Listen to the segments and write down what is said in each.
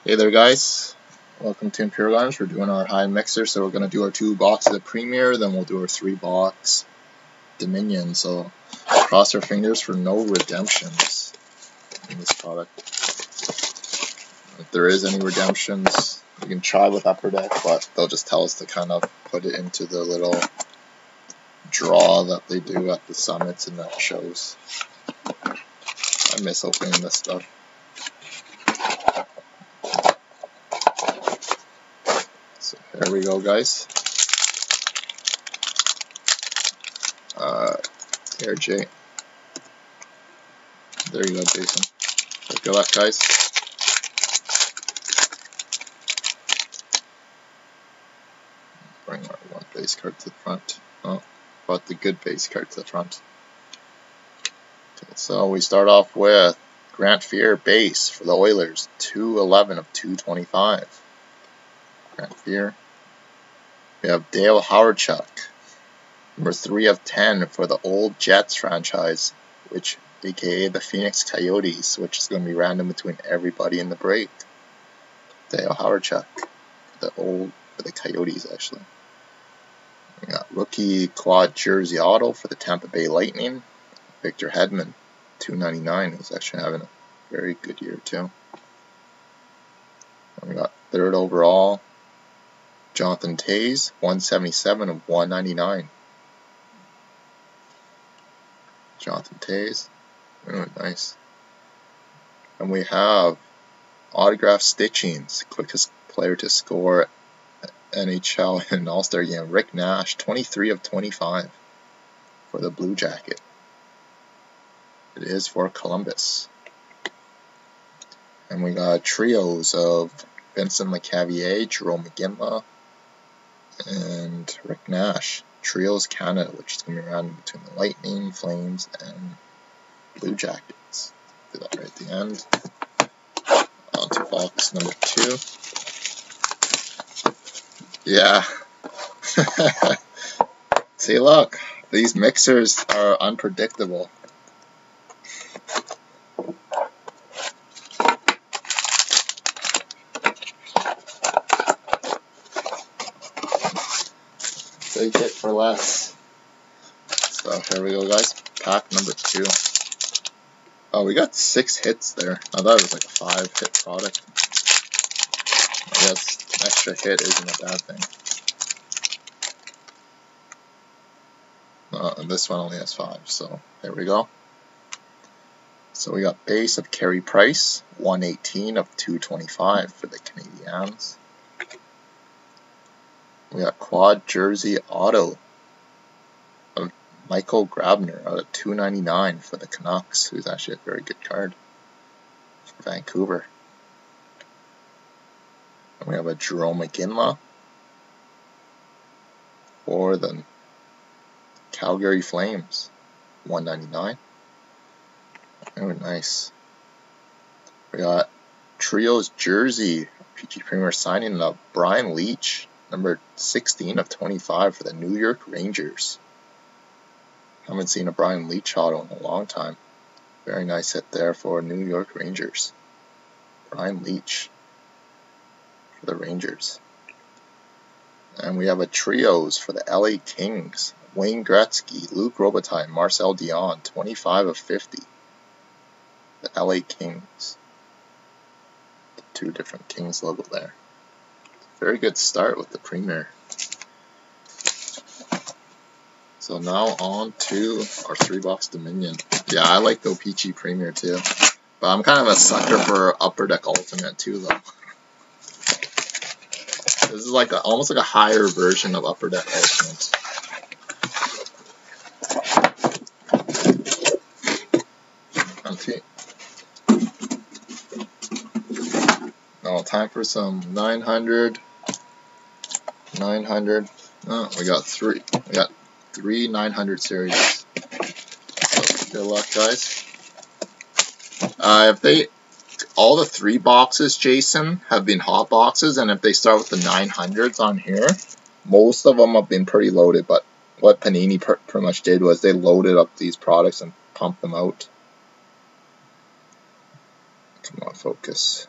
Hey there guys, welcome to Imperial Arms. We're doing our high mixer, so we're going to do our 2 boxes of Premier, then we'll do our 3 box Dominion. So cross our fingers for no redemptions in this product. If there is any redemptions, we can try with Upper Deck, but they'll just tell us to kind of put it into the little draw that they do at the summits and that shows. I miss opening this stuff. So here we go, guys. Here, Jay. There you go, Jason. So good luck, guys. Bring our 1 base card to the front. Oh, brought the good base card to the front. Okay, so we start off with Grant Fuhr base for the Oilers, 211 of 225. Grant Fuhr. We have Dale Hawerchuk, number 3 of 10 for the old Jets franchise, which aka the Phoenix Coyotes, which is going to be random between everybody in the break. Dale Hawerchuk, for the Coyotes actually. We got rookie quad jersey auto for the Tampa Bay Lightning, Victor Hedman, 299. He's actually having a very good year too. And we got 3rd overall, Jonathan Toews, 177 of 199. Jonathan Toews. Oh, nice. And we have autograph stitchings, quickest player to score NHL in an All-Star game, Rick Nash, 23 of 25 for the Blue Jacket. It is for Columbus. And we got trios of Vincent LeCavier, Jerome McGinley, and Rick Nash. Trios Canada, which is going to be around between the Lightning, Flames, and Blue Jackets. Do that right at the end. On to box number 2. Yeah. See, look, these mixers are unpredictable. Take it for less. So here we go, guys. Pack number 2. Oh, we got 6 hits there. I thought it was like a 5-hit product. I guess an extra hit isn't a bad thing. And this one only has 5, so there we go. So we got base of Carey Price, 118 of 225 for the Canadiens. We got quad jersey auto of Michael Grabner out of 299 for the Canucks, who's actually a very good card for Vancouver. And we have a Jerome McGinley for the Calgary Flames, 199. Very nice. We got trios jersey, PG Premier signing of Brian Leetch, number 16 of 25 for the New York Rangers. Haven't seen a Brian Leetch auto in a long time. Very nice hit there for New York Rangers. Brian Leetch for the Rangers. And we have a trios for the LA Kings. Wayne Gretzky, Luc Robitaille, Marcel Dion, 25 of 50. The LA Kings. The 2 different Kings logo there. Very good start with the Premier. So now on to our 3-box Dominion. Yeah, I like the OPC Premier too. But I'm kind of a sucker for Upper Deck Ultimate too though. This is like almost like a higher version of Upper Deck Ultimate. Okay. Now time for some 900. Oh, we got 3. We got 3 900 series. So good luck, guys. All the 3 boxes, Jason, have been hot boxes, and if they start with the 900s on here, most of them have been pretty loaded. But what Panini pretty much did was they loaded up these products and pumped them out. Come on, focus.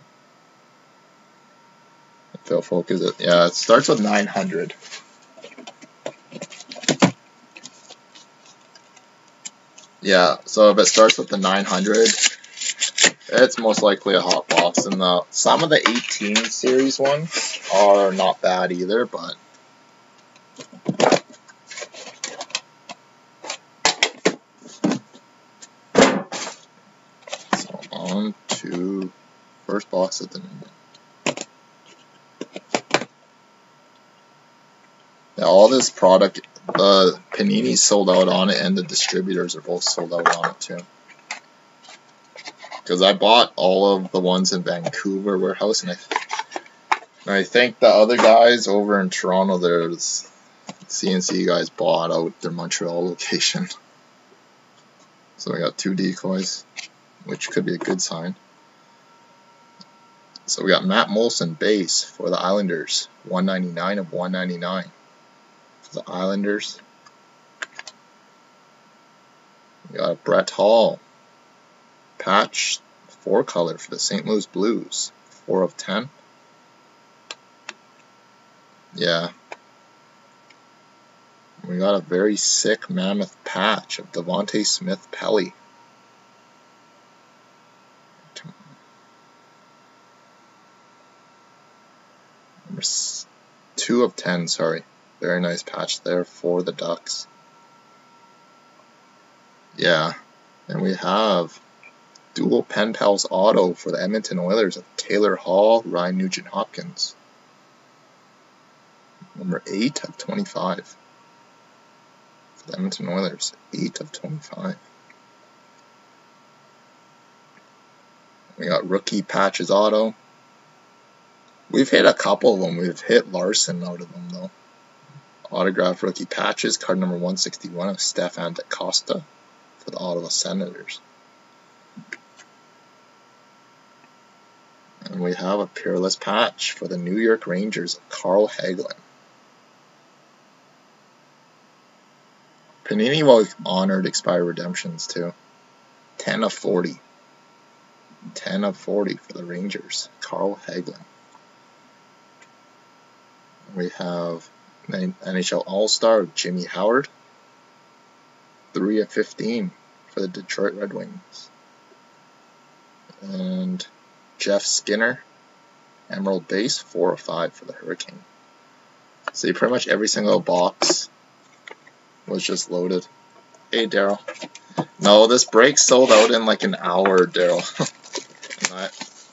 If it'll focus it. Yeah, it starts with 900. Yeah, so if it starts with the 900, it's most likely a hot box. And some of the 18 series ones are not bad either, but so on to first box of the Dominion. Yeah, all this product, the Panini's sold out on it, and the distributors are both sold out on it too. Because I bought all of the ones in Vancouver warehouse, and I think the other guys over in Toronto, there's CNC guys bought out their Montreal location. So we got 2 decoys, which could be a good sign. So we got Matt Molson base for the Islanders, 199 of 199 for the Islanders. We got Brett Hall patch 4-color for the St. Louis Blues, 4 of 10. Yeah. We got a very sick mammoth patch of Devontae Smith-Pelly. Number 2 of 10, sorry. Very nice patch there for the Ducks. Yeah. And we have dual pen pals auto for the Edmonton Oilers of Taylor Hall, Ryan Nugent-Hopkins. Number 8 of 25. For the Edmonton Oilers, 8 of 25. We got rookie patches auto. We've hit a couple of them. We've hit Larson out of them though. Autographed rookie patches, card number 161 of Stefan DaCosta for the Ottawa Senators. And we have a Peerless patch for the New York Rangers of Carl Hagelin. Panini will honored expired redemptions too. 10 of 40. 10 of 40 for the Rangers. Carl Hagelin. We have an NHL All-Star Jimmy Howard. 3 of 15 for the Detroit Red Wings. And Jeff Skinner, Emerald base, 4 of 5 for the Hurricane. See, pretty much every single box was just loaded. Hey, Daryl. No, this break sold out in like an hour, Daryl.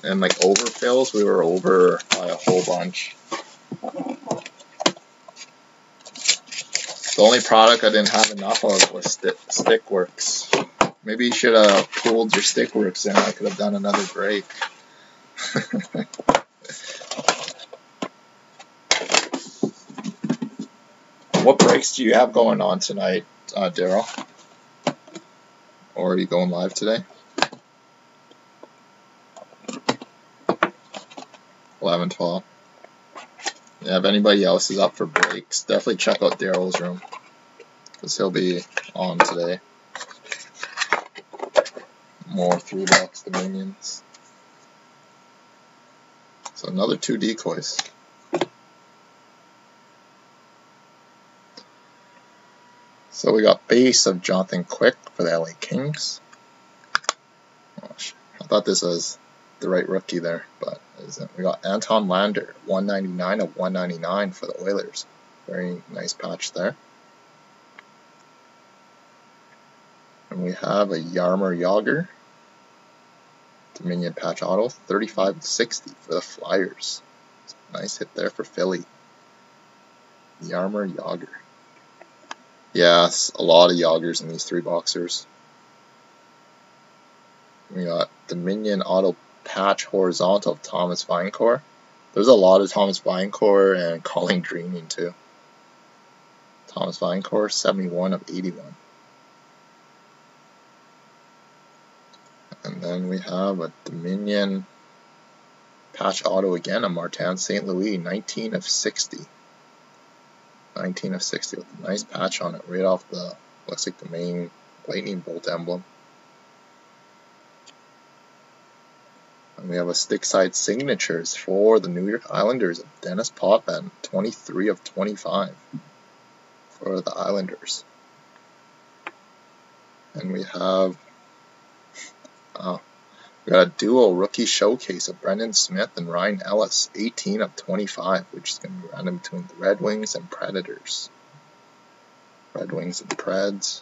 And like overfills, we were over by a whole bunch. The only product I didn't have enough of was Stickworks. Maybe you should have pulled your Stickworks in. I could have done another break. What breaks do you have going on tonight, Daryl? Or are you going live today? 11, 12. Yeah, if anybody else is up for breaks, definitely check out Daryl's room, because he'll be on today. More 3-box Dominions. So another 2 decoys. So we got base of Jonathan Quick for the LA Kings. Gosh, I thought this was the right rookie there, but it isn't. We got Anton Lander, 199 of 199 for the Oilers. Very nice patch there. And we have a Jaromir Jagr, Dominion patch auto, 35 of 60 for the Flyers. Nice hit there for Philly. Jaromir Jagr. Yeah, a lot of Jagrs in these 3 boxers. We got Dominion auto patch horizontal of Thomas Vinecourt. There's a lot of Thomas Vinecourt and Colin Greening too. Thomas Vinecourt, 71 of 81. And then we have a Dominion patch auto again of Martin St. Louis, 19 of 60. 19 of 60 with a nice patch on it right off the, looks like the main lightning bolt emblem. And we have a stick side signatures for the New York Islanders of Dennis Potvin, 23 of 25 for the Islanders. And we have we got a dual rookie showcase of Brendan Smith and Ryan Ellis, 18 of 25, which is going to be random between the Red Wings and Predators. Red Wings and Preds.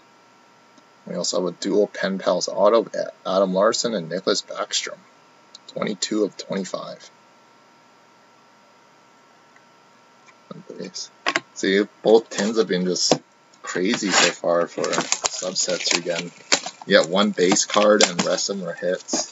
We also have a dual Pen Pals auto of Adam Larson and Nicholas Backstrom, 22 of 25. See, both tins have been just crazy so far for subsets you're getting. You get one base card and the rest of them are hits.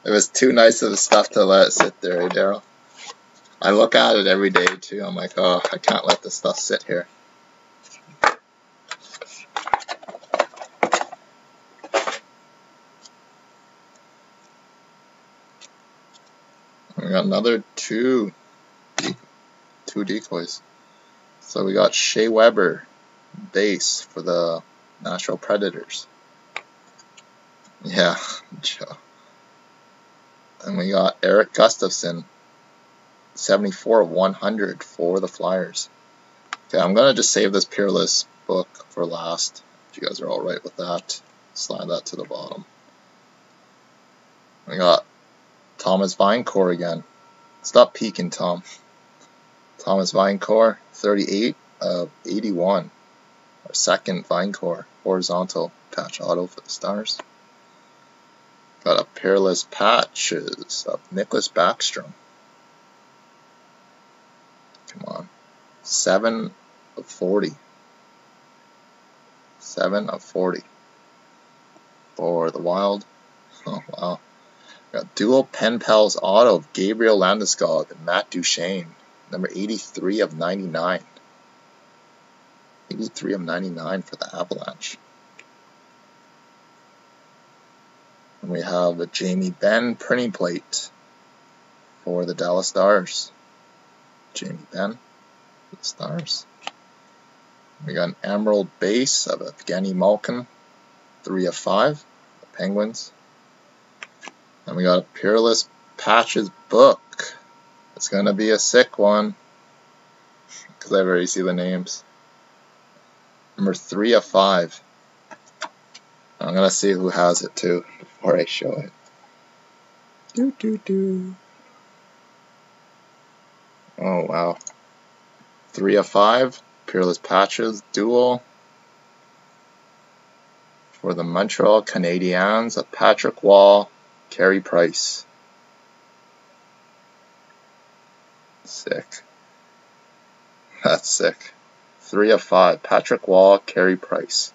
It was too nice of the stuff to let it sit there, eh, Daryl? I look at it every day too. I'm like, oh, I can't let this stuff sit here. We got another two decoys. So we got Shea Weber, base for the Nashville Predators. Yeah, Joe. And we got Eric Gustafson, 74 of 100 for the Flyers. Okay, I'm going to just save this Peerless book for last. If you guys are alright with that, slide that to the bottom. We got Thomas Vinecore again. Stop peeking, Tom. Thomas Vinecore, 38 of 81. Our second Vinecore horizontal patch auto for the Stars. Got a Peerless patches of Nicholas Backstrom. Come on. 7 of 40. 7 of 40 for the Wild. Oh, wow. Got dual Pen Pals auto of Gabriel Landeskog and Matt Duchene. Number 83 of 99. 83 of 99 for the Avalanche. And we have a Jamie Benn printing plate for the Dallas Stars. Jamie Benn for the Stars. We got an Emerald base of Evgeny Malkin, 3 of 5, the Penguins. And we got a Peerless Patches book. It's going to be a sick one, because I've already seen the names. Number 3 of 5. I'm going to see who has it too before I show it. Oh, wow. 3 of 5. Peerless Patches dual for the Montreal Canadiens of Patrick Wall, Carey Price. Sick. That's sick. 3 of 5. Patrick Wall, Carey Price.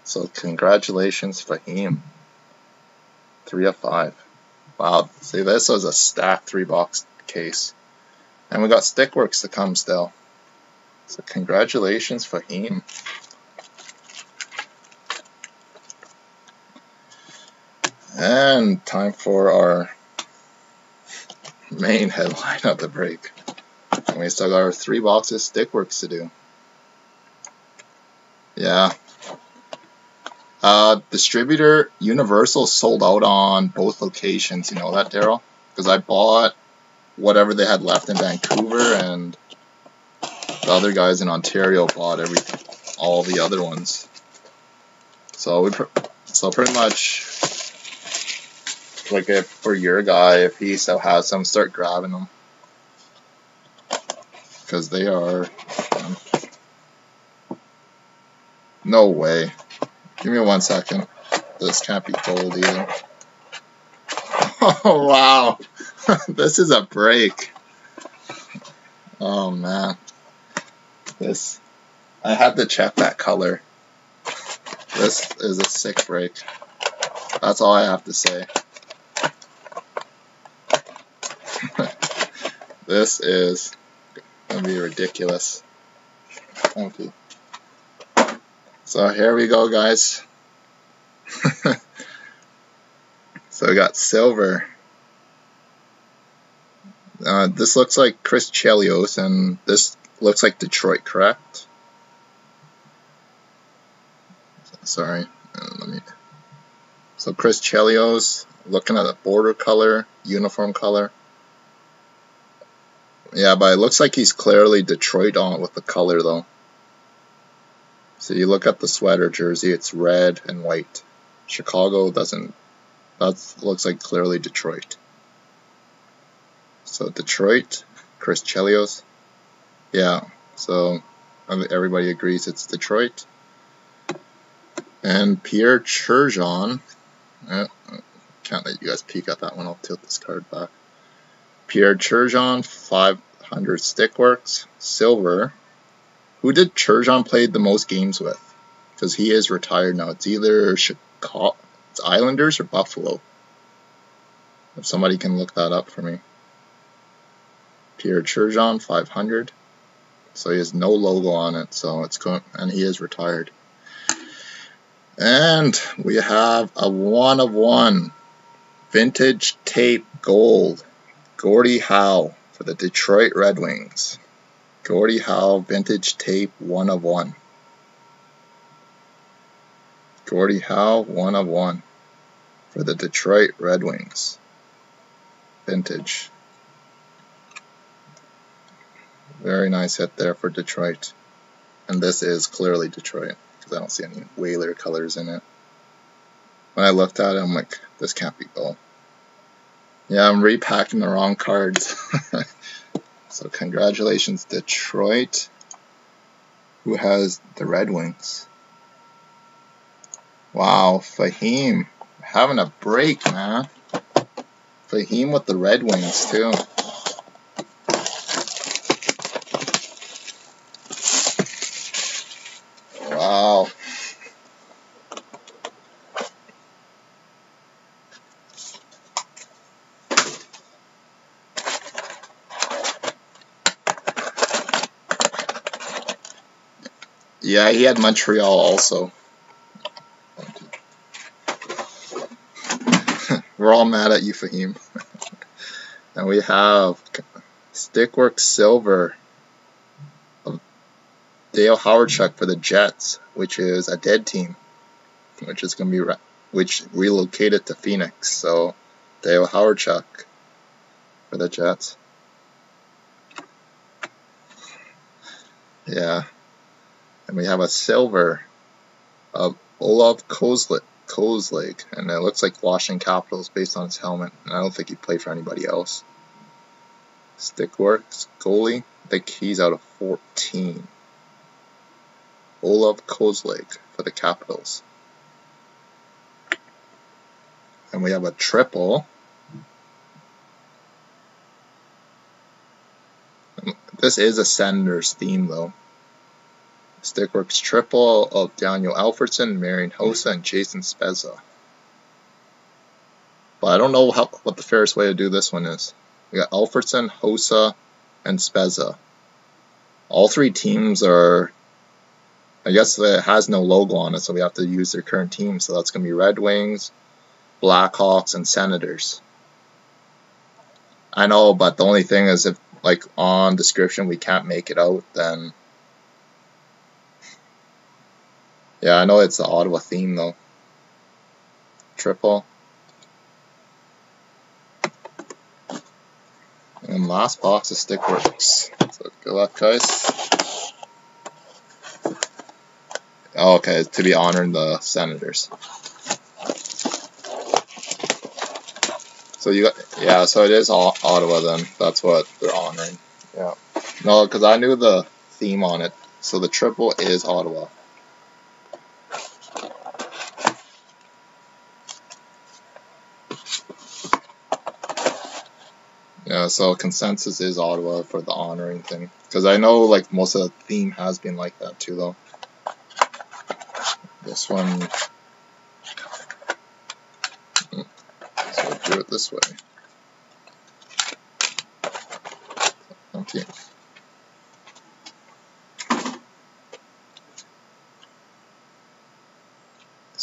So congratulations, Fahim. 3 of 5. Wow. See, this was a stacked 3-box case. And we got Stickworks to come still. So congratulations, Fahim. And time for our main headline of the break. And we still got our 3 boxes Stickworks to do. Yeah. Distributor Universal sold out on both locations. You know that, Daryl? Because I bought whatever they had left in Vancouver, and the other guys in Ontario bought all the other ones. So pretty much, like, if for your guy, if he still has some, start grabbing them, because they are. No way. Give me 1 second. This can't be gold either. Oh, wow. This is a break. Oh, man. I had to check that color. This is a sick break. That's all I have to say. This is going to be ridiculous. funky. So here we go, guys. So we got silver. This looks like Chris Chelios, and this looks like Detroit, correct? Sorry, So Chris Chelios, looking at the border color, uniform color. Yeah, but it looks like he's clearly Detroit on with the color though. So you look at the sweater jersey, it's red and white. Chicago doesn't. That looks like clearly Detroit. So Detroit, Chris Chelios. Yeah, so everybody agrees it's Detroit. And Pierre Turgeon. Can't let you guys peek at that one. I'll tilt this card back. Pierre Turgeon, 500 Stickworks, silver. Who did Turgeon play the most games with? Because he is retired now. It's either Chicago, it's Islanders or Buffalo. If somebody can look that up for me. Pierre Turgeon, 500. So he has no logo on it. So it's going, and he is retired. And we have a 1 of 1 vintage tape gold. Gordie Howe for the Detroit Red Wings. Gordie Howe vintage tape 1 of 1. Gordie Howe 1 of 1 for the Detroit Red Wings. Vintage. Very nice hit there for Detroit. And this is clearly Detroit because I don't see any Whaler colors in it. When I looked at it, I'm like, this can't be gold. Yeah, I'm repacking the wrong cards. So congratulations, Detroit, who has the Red Wings. Wow, Fahim having a break, man. Fahim with the Red Wings too. Wow. Yeah, he had Montreal also. We're all mad at you, Fahim. And we have Stickworks silver of Dale Howardchuk for the Jets, which is a dead team, which is going to be which relocated to Phoenix. So Dale Howardchuk for the Jets. Yeah. And we have a silver of Olav Kozlig, and it looks like Washington Capitals based on his helmet, and I don't think he played for anybody else. Stickworks goalie, I think he's out of 14. Olav Kozlig for the Capitals. And we have a triple. This is a Senators theme though. Stickworks triple of Daniel Alfredsson, Marian Hossa, and Jason Spezza. But I don't know what the fairest way to do this one is. We got Alfredsson, Hossa, and Spezza. All three teams are, I guess it has no logo on it, so we have to use their current team. So that's going to be Red Wings, Blackhawks, and Senators. I know, but the only thing is if, like, on description we can't make it out, then... Yeah, I know it's the Ottawa theme though. Triple. And last box of Stickworks. So good luck, guys. Oh, okay, to be honoring the Senators. So you got, yeah, so it is Ottawa then. That's what they're honoring. Yeah. No, because I knew the theme on it. So the triple is Ottawa. Yeah, so consensus is Ottawa for the honoring thing. Because I know like most of the theme has been like that too though. This one, so do it this way. Okay.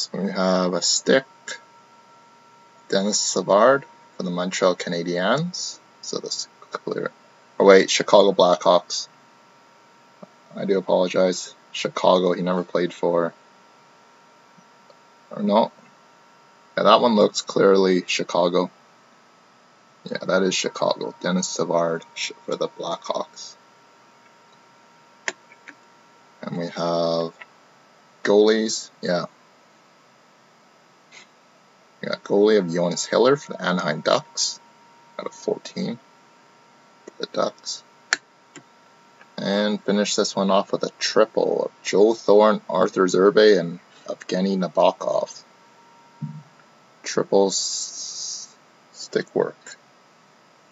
So we have a stick, Dennis Savard for the Montreal Canadiens. So this clear. Oh wait, Chicago Blackhawks. I do apologize. Chicago, he never played for. Or no. Yeah, that one looks clearly Chicago. Yeah, that is Chicago. Dennis Savard for the Blackhawks. And we have goalies. Yeah. We got goalie of Jonas Hiller for the Anaheim Ducks. Out of 14 for the Ducks. And finish this one off with a triple of Joe Thorne, Arthur Zerbe, and Evgeny Nabokov. Triple stick work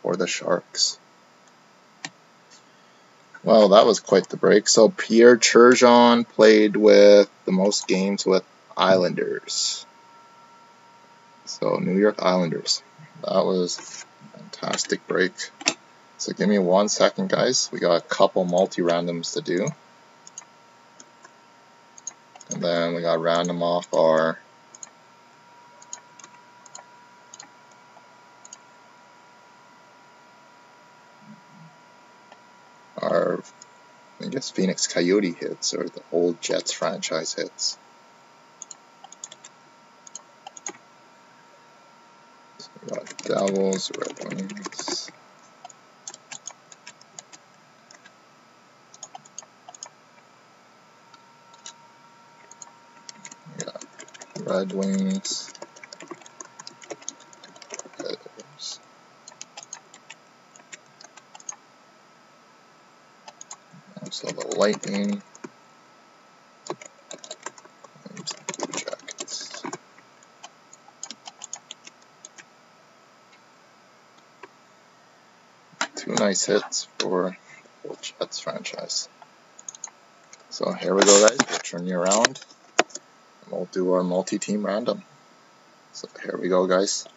for the Sharks. Well, that was quite the break. So Pierre Turgeon played with the most games with Islanders. So New York Islanders. That was a fantastic break. So give me 1 second, guys. We got a couple multi-randoms to do. And then we got random off our I guess Phoenix Coyote hits, or the old Jets franchise hits. So we got Devils, Red Wings. We got Red Wings. Predators. Also the Lightning. And the Blue Jackets. Two nice hits for the old Jets franchise. So here we go, guys. We'll turn you around and we'll do our multi-team random. So here we go, guys.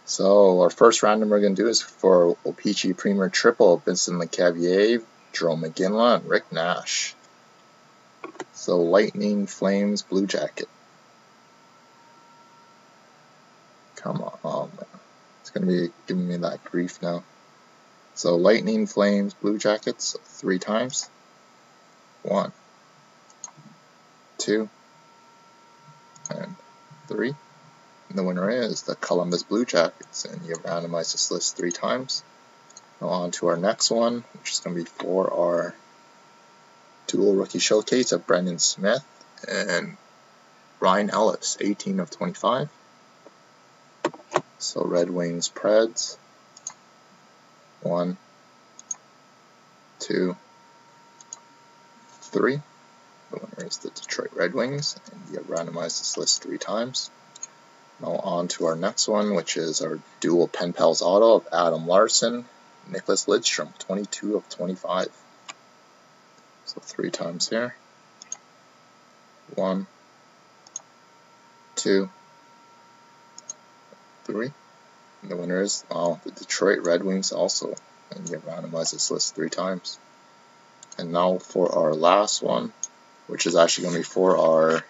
So our first random we're going to do is for OPC Premier Triple, Vincent Lecavalier, Jerome McGinley, and Rick Nash. So Lightning, Flames, Blue Jacket. Come on, oh man. It's going to be giving me that grief now. So Lightning, Flames, Blue Jackets, so 3 times. 1, 2, and 3. And the winner is the Columbus Blue Jackets, and you randomize this list 3 times. Now on to our next one, which is going to be for our dual rookie showcase of Brendan Smith and Ryan Ellis, 18 of 25. So Red Wings, Preds. 1, 2, 3. The winner is the Detroit Red Wings, and you randomize this list 3 times. Now on to our next one, which is our dual Pen Pals auto of Adam Larson, Nicholas Lidstrom, 22 of 25. So 3 times here. 1, 2, 3. And the winner is the Detroit Red Wings also. And you randomize this list 3 times. And now for our last one, which is actually going to be for our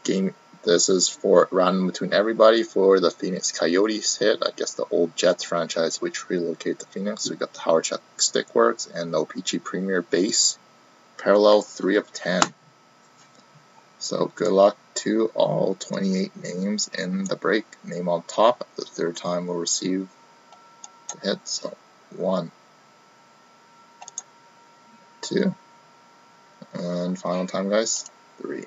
game. This is for random between everybody for the Phoenix Coyotes hit. I guess the old Jets franchise, which relocate to Phoenix. We got the Howard Chuck Stickworks and the OPC Premier Base Parallel 3 of 10. So good luck to all 28 names in the break. Name on top. The 3rd time will receive the hit. So 1, 2, and final time, guys, 3.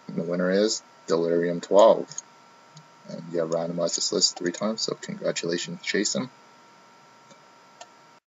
And the winner is Delirium 12. And you have randomized this list 3 times, so congratulations, Jason.